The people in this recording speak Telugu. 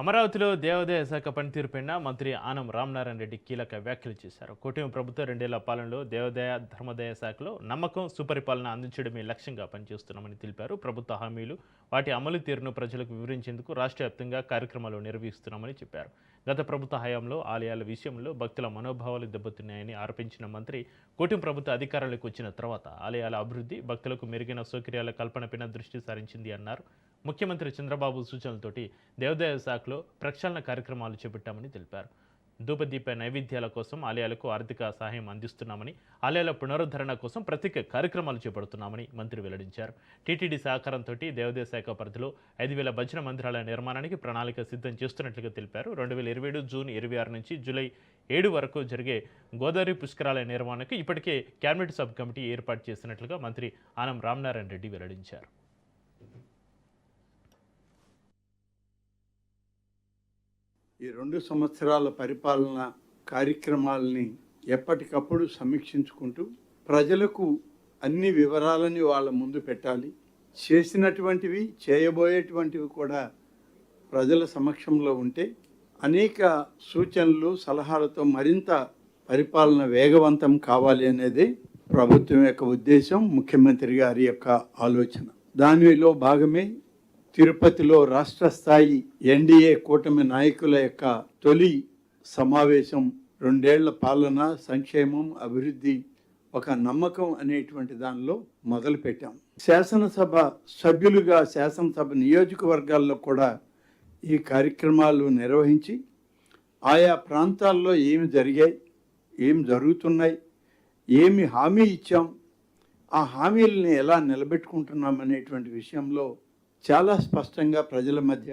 అమరావతిలో దేవాదాయ శాఖ పనితీరుపైన మంత్రి ఆనం రామనారాయణ రెడ్డి కీలక వ్యాఖ్యలు చేశారు. కూటమి ప్రభుత్వం 2 ఏళ్ల పాలనలో దేవాదాయ ధర్మాదాయ శాఖలో నమ్మకం, సుపరిపాలన అందించడమే లక్ష్యంగా పనిచేస్తున్నామని తెలిపారు. ప్రభుత్వ హామీలు, వాటి అమలు తీరును ప్రజలకు వివరించేందుకు రాష్ట్ర వ్యాప్తంగా కార్యక్రమాలు నిర్వహిస్తున్నామని చెప్పారు. గత ప్రభుత్వ హయాంలో ఆలయాల విషయంలో భక్తుల మనోభావాలు దెబ్బతిన్నాయని ఆరోపించిన మంత్రి, కూటమి ప్రభుత్వ అధికారంలోకి వచ్చిన తర్వాత ఆలయాల అభివృద్ధి, భక్తులకు మెరుగైన సౌకర్యాల కల్పనపైన దృష్టి సారించింది అన్నారు. ముఖ్యమంత్రి చంద్రబాబు సూచనలతోటి దేవాదాయ శాఖలో ప్రక్షాళన కార్యక్రమాలు చేపట్టామని తెలిపారు. ధూపదీప నైవేద్యాల కోసం ఆలయాలకు ఆర్థిక సహాయం అందిస్తున్నామని, ఆలయాల పునరుద్ధరణ కోసం ప్రత్యేక కార్యక్రమాలు చేపడుతున్నామని మంత్రి వెల్లడించారు. టీటీడీ సహకారంతో దేవాదాయ శాఖ పరిధిలో 5,000 భజన మందిరాల నిర్మాణానికి ప్రణాళిక సిద్ధం చేస్తున్నట్లుగా తెలిపారు. 2027 జూన్ 26 నుంచి జూలై 7 వరకు జరిగే గోదావరి పుష్కరాల నిర్వహణకు ఇప్పటికే కేబినెట్ సబ్ కమిటీ ఏర్పాటు చేసినట్లుగా మంత్రి ఆనం రామనారాయణ రెడ్డి వెల్లడించారు. ఈ 2 సంవత్సరాల పరిపాలన కార్యక్రమాలని ఎప్పటికప్పుడు సమీక్షించుకుంటూ ప్రజలకు అన్ని వివరాలని వాళ్ళ ముందు పెట్టాలి. చేసినటువంటివి, చేయబోయేటువంటివి కూడా ప్రజల సమక్షంలో ఉంటే అనేక సూచనలు, సలహాలతో మరింత పరిపాలన వేగవంతం కావాలి అనేది ప్రభుత్వం యొక్క ఉద్దేశం, ముఖ్యమంత్రి గారి యొక్క ఆలోచన. దానిలో భాగమే తిరుపతిలో రాష్ట్ర స్థాయి ఎన్డీఏ కూటమి నాయకుల యొక్క తొలి సమావేశం 2 ఏళ్ల పాలన, సంక్షేమం, అభివృద్ధి, ఒక నమ్మకం అనేటువంటి దానిలో మొదలుపెట్టాం. శాసనసభ సభ్యులుగా శాసనసభ నియోజకవర్గాల్లో కూడా ఈ కార్యక్రమాలు నిర్వహించి ఆయా ప్రాంతాల్లో ఏమి జరిగాయి, ఏమి జరుగుతున్నాయి, ఏమి హామీ ఇచ్చాం, ఆ హామీలని ఎలా నిలబెట్టుకుంటున్నాం అనేటువంటి విషయంలో చాలా స్పష్టంగా ప్రజల మధ్య